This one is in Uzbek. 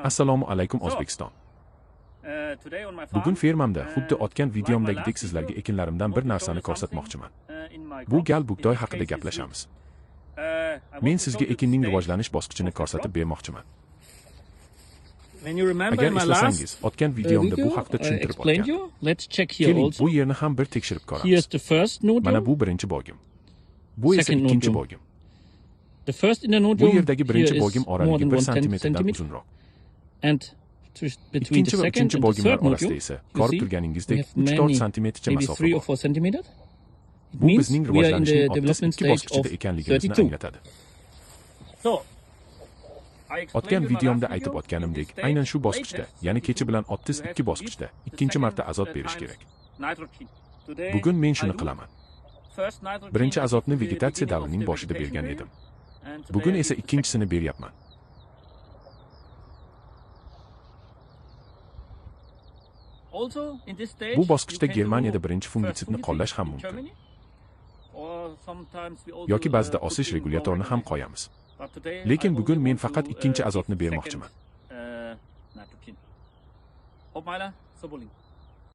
Assalomu alaykum O'zbekiston. Bugun fermamda xuddi otgan videomdagidek sizlarga ekinlarimdan bir narsani ko'rsatmoqchiman. Bu gal bug'doy haqida gaplashamiz. Men sizga ekinning rivojlanish bosqichini ko'rsatib bermoqchiman. Agar eslasangiz, o'tgan videomda bu haqda tushuntirib o'tgan. Keling, bu yerni ham bir tekshirib ko'ramiz. Mana bu birinchi bogim. Bu esa ikkinchi bogim. Bu yerdagi birinchi bogim oraligi 1 santimetrdan uzunroq. Ikkinchi va uchinchi bogimlar orasida esa ko'rib turganingizdek 3-4 santimetrcha masofa bor. Bu bizning rivojlanishning optis ikki bosqichida ekanligimizni anglatadi. O'tgan videomda aytib o'tganimdek, aynan shu bosqichda, ya'ni kechi bilan optis ikki bosqichda ikkinchi marta azot berish kerak. Bugun men shuni qilaman. Birinchi azotni vegetatsiya davrining boshida bergan edim. Bugun esa ikkinchisini beryapman. Bu bosqichda Germaniyada birinchi fungitsidni qo'llash ham mumkin. Yoki ba'zida osish regulyatorni ham qo'yamiz. Lekin bugun men faqat ikkinchi azotni bermoqchiman.